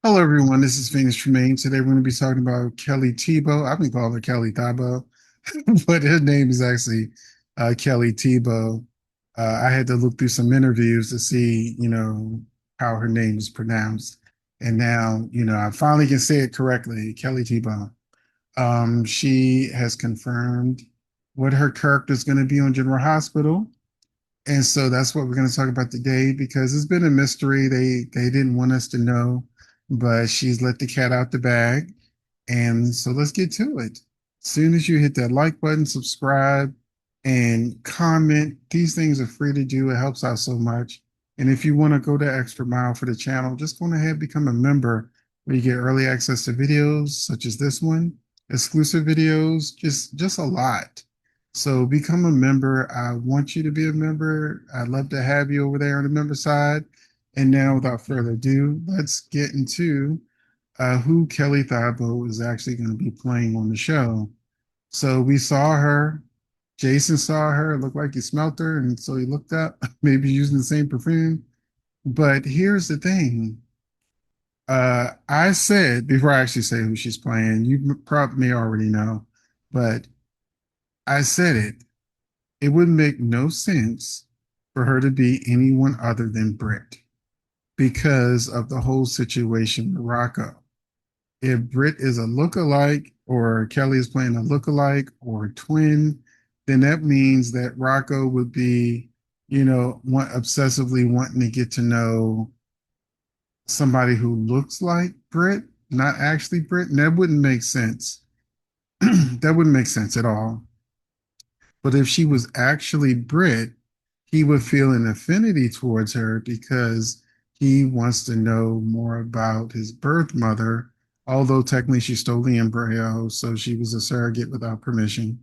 Hello, everyone. This is Venus Tremaine. Today, we're going to be talking about Kelly Tebow. I've been calling her Kelly Thabo, but her name is actually Kelly Tebow. I had to look through some interviews to see, how her name is pronounced. And now, I finally can say it correctly, Kelly Tebow. She has confirmed what her character is going to be on General Hospital. And so that's what we're going to talk about today because it's been a mystery. They didn't want us to know, but she's let the cat out the bag. And so let's get to it. As soon as you hit that like button, subscribe, and comment, these things are free to do. It helps out so much. And if you want to go the extra mile for the channel, just go ahead and become a member where you get early access to videos such as this one, exclusive videos, just a lot. So become a member. I want you to be a member. I'd love to have you over there on the member side. And now, without further ado, let's get into who Kelly Thibault is actually going to be playing on the show. So we saw her. Jason saw her. It looked like he smelt her, and so he looked up, maybe using the same perfume. But here's the thing. I said before I actually say who she's playing, you probably may already know, but I said it. It would make no sense for her to be anyone other than Britt because of the whole situation with Rocco. If Britt is a look-alike or Kelly is playing a look-alike or a twin, then that means that Rocco would be, obsessively wanting to get to know somebody who looks like Britt, not actually Britt. And that wouldn't make sense. That wouldn't make sense at all. But if she was actually Brit, he would feel an affinity towards her because he wants to know more about his birth mother, although technically she stole the embryo, so she was a surrogate without permission.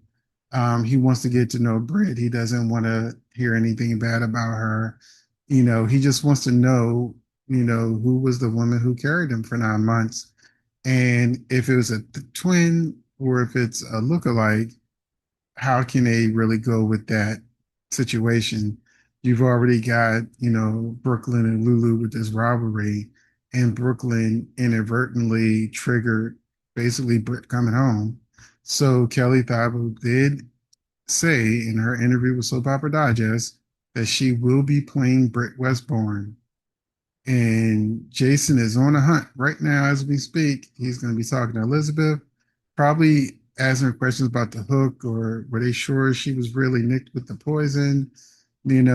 He wants to get to know Brit. He doesn't want to hear anything bad about her. He just wants to know, who was the woman who carried him for 9 months. And if it was a twin or if it's a look-alike, how can they really go with that situation? You've already got, Brooklyn and Lulu with this rivalry, and Brooklyn inadvertently triggered basically Britt coming home. So Kelly Thibault did say in her interview with Soap Opera Digest that she will be playing Britt Westbourne. And Jason is on a hunt right now as we speak. He's going to be talking to Elizabeth, probably asking her questions about the hook or were they sure she was really nicked with the poison? Talking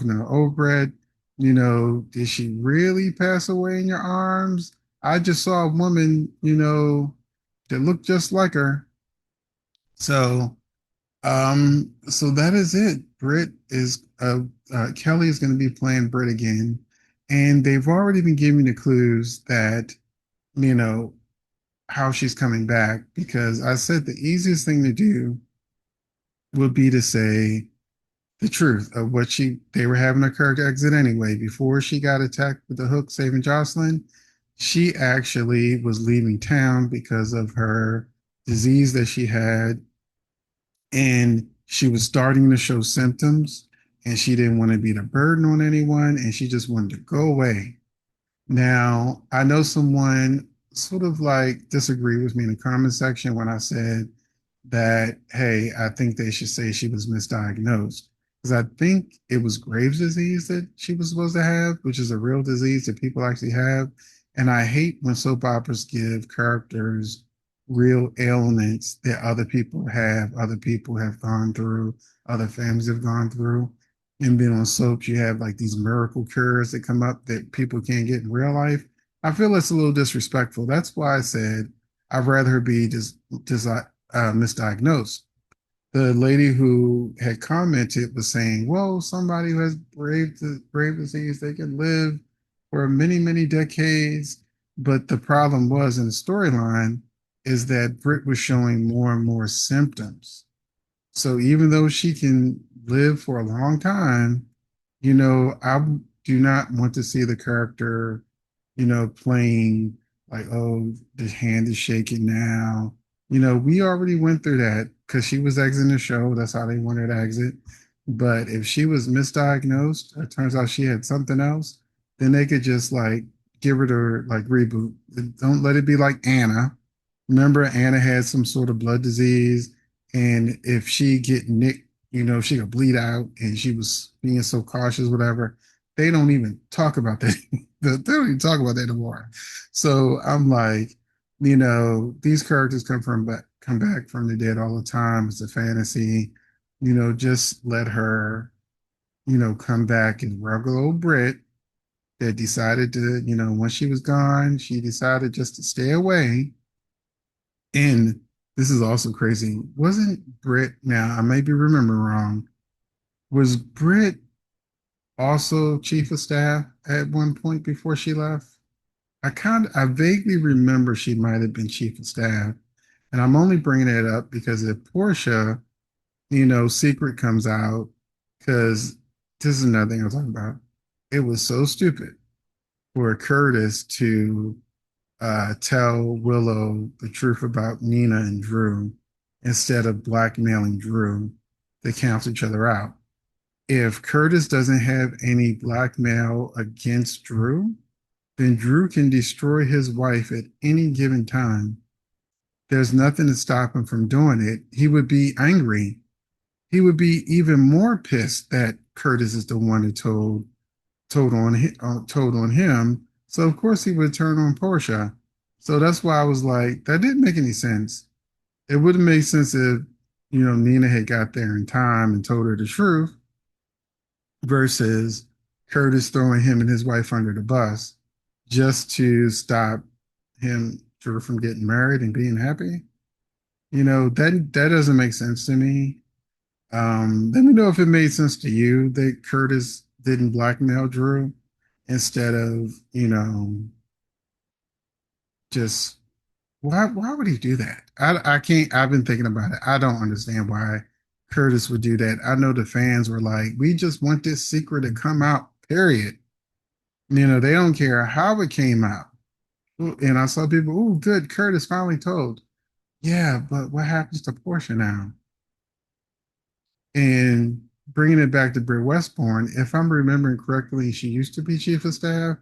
to Obred, did she really pass away in your arms? I just saw a woman, that looked just like her. So, so that is it. Britt is Kelly is going to be playing Britt again, and they've already been giving the clues that you know how she's coming back because I said the easiest thing to do would be to say the truth of what they were having a character exit anyway. Before she got attacked with the hook saving Jocelyn, she actually was leaving town because of her disease that she had, and she was starting to show symptoms, and she didn't want to be the burden on anyone, and she just wanted to go away. Now, I know someone sort of like disagreed with me in the comment section when I said that, hey, I think they should say she was misdiagnosed. Because I think it was Graves' disease that she was supposed to have, which is a real disease that people actually have. And I hate when soap operas give characters real ailments that other people have gone through, other families have gone through. And then on soaps, you have like these miracle cures that come up that people can't get in real life. I feel it's a little disrespectful. That's why I said I'd rather her be misdiagnosed. The lady who had commented was saying, well, somebody who has brave disease, they can live for many, many decades. But the problem was in the storyline is that Britt was showing more and more symptoms. So even though she can live for a long time, I do not want to see the character, playing like, oh, the hand is shaking now. We already went through that because she was exiting the show. That's how they wanted to exit. But if she was misdiagnosed, it turns out she had something else, then they could just like give it a like reboot. Don't let it be like Anna. Remember, Anna had some sort of blood disease, and if she get nicked, she could bleed out, and she was being so cautious, whatever. They don't even talk about that. They don't even talk about that anymore. So I'm like, these characters come back from the dead all the time. It's a fantasy. Just let her, come back as regular old Brit that decided to, once she was gone, she decided just to stay away. And this is also crazy. Wasn't Britt, now I may be remembering wrong, was Britt also chief of staff at one point before she left? I vaguely remember she might have been chief of staff. And I'm only bringing it up because if Portia, secret comes out, because this is another thing I was talking about. It was so stupid for Curtis to tell Willow the truth about Nina and Drew instead of blackmailing Drew to cancel each other out. If Curtis doesn't have any blackmail against Drew, then Drew can destroy his wife at any given time. There's nothing to stop him from doing it. He would be angry. He would be even more pissed that Curtis is the one who told on him. So of course he would turn on Portia. So that's why I was like, that didn't make any sense. It would have made sense if, Nina had got there in time and told her the truth versus Curtis throwing him and his wife under the bus just to stop him Drew from getting married and being happy. That doesn't make sense to me. Let me know if it made sense to you that Curtis didn't blackmail Drew instead of, just why would he do that? I can't, I've been thinking about it. I don't understand why Curtis would do that. I know the fans were like, we just want this secret to come out, period. They don't care how it came out. And I saw people, oh, good, Curtis finally told. Yeah, but what happens to Portia now? And bringing it back to Britt Westbourne, if I'm remembering correctly, she used to be chief of staff.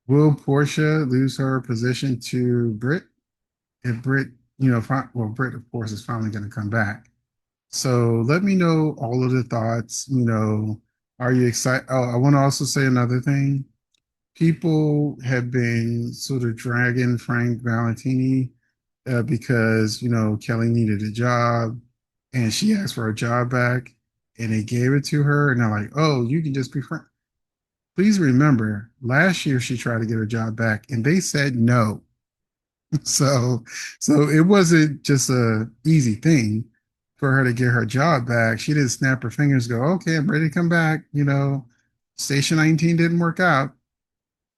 Will Portia lose her position to Britt? If Britt, well, Britt, of course, is finally going to come back. So let me know all of the thoughts. Are you excited? Oh, I want to also say another thing. People have been sort of dragging Frank Valentini because, Kelly needed a job and she asked for a job back and they gave it to her. And they're like, oh, you can just be friend. Please remember, last year she tried to get her job back and they said no. So, so it wasn't just a easy thing for her to get her job back. She didn't snap her fingers, go, okay, I'm ready to come back. Station 19 didn't work out.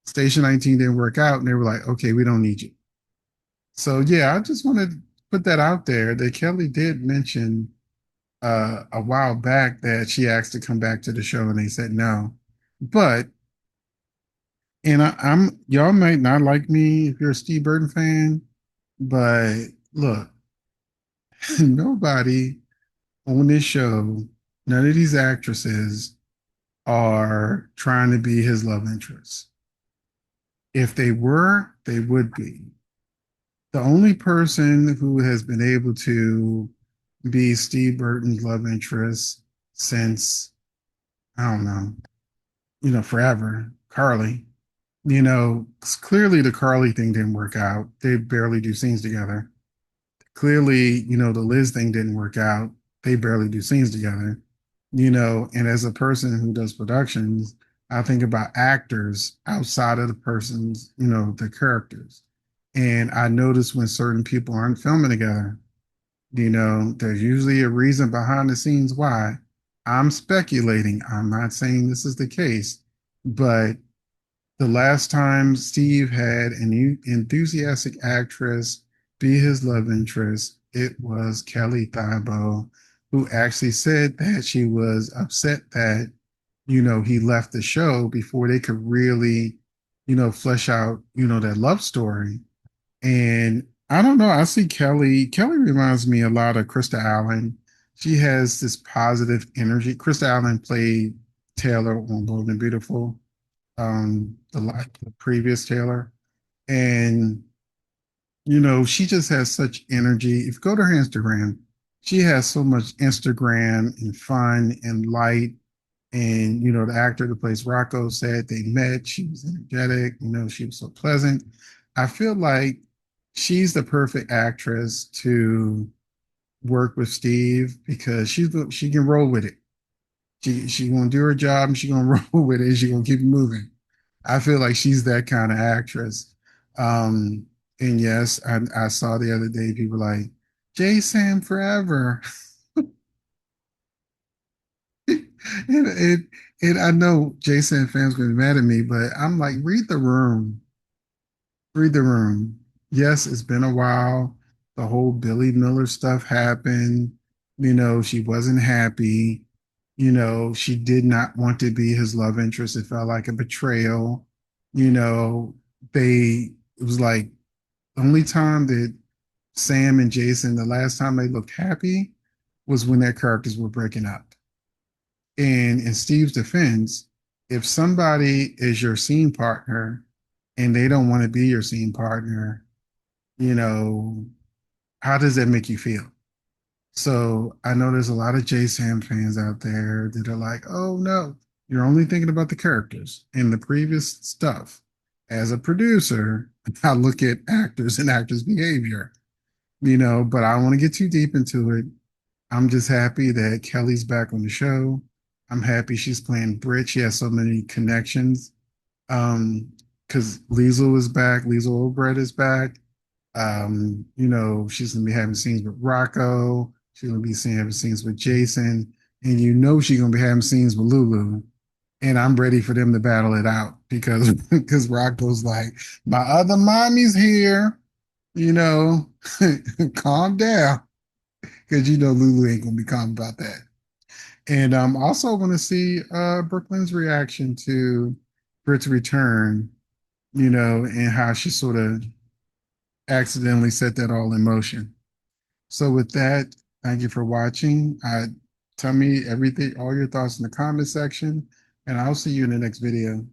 Station 19 didn't work out, and they were like, okay, we don't need you. So yeah, I just wanted to put that out there that Kelly did mention a while back that she asked to come back to the show and they said no. But and I'm y'all might not like me if you're a Steve Burton fan, but look, nobody on this show, none of these actresses are trying to be his love interest. If they were, they would be. The only person who has been able to be Steve Burton's love interest since, I don't know, forever, Carly. Clearly the Carly thing didn't work out. They barely do scenes together. Clearly, the Liz thing didn't work out. They barely do scenes together. And as a person who does productions, I think about actors outside of the person's, the characters. And I notice when certain people aren't filming together, there's usually a reason behind the scenes why. I'm speculating. I'm not saying this is the case, but the last time Steve had an enthusiastic actress be his love interest, it was Kelly Thibault, who actually said that she was upset that, he left the show before they could really, flesh out, that love story. And I don't know. I see Kelly. Kelly reminds me a lot of Krista Allen. She has this positive energy. Krista Allen played Taylor on Bold and Beautiful. the previous Taylor. And she just has such energy. If you go to her Instagram, she has so much Instagram and fun and light. And the actor that plays Rocco said they met. She was energetic. She was so pleasant. I feel like she's the perfect actress to work with Steve because she can roll with it. She gonna do her job and she gonna roll with it. And she gonna keep it moving. I feel like she's that kind of actress. Um, and yes, I saw the other day people like J Sam forever, and I know J Sam fans gonna be mad at me, but I'm like, read the room, read the room. Yes, it's been a while. The whole Billy Miller stuff happened. She wasn't happy. She did not want to be his love interest. It felt like a betrayal. You know, it was like the only time that Sam and Jason, the last time they looked happy was when their characters were breaking up. And in Steve's defense, if somebody is your scene partner and they don't want to be your scene partner, you know, how does that make you feel? So I know there's a lot of J Sam fans out there that are like, oh no, you're only thinking about the characters and the previous stuff. As a producer, I look at actors and actors' behavior, but I don't want to get too deep into it. I'm just happy that Kelly's back on the show. I'm happy she's playing Britt. She has so many connections. Because Liesel is back, Liesel Obrecht is back. She's gonna be having scenes with Rocco. She's gonna be having scenes with Jason, and she's gonna be having scenes with Lulu. And I'm ready for them to battle it out because Rocco's like, my other mommy's here, you know, calm down. Because Lulu ain't gonna be calm about that. And also want to see Brooklyn's reaction to Britt's return, and how she sort of accidentally set that all in motion. So with that, thank you for watching. Tell me everything, all your thoughts in the comment section, and I'll see you in the next video.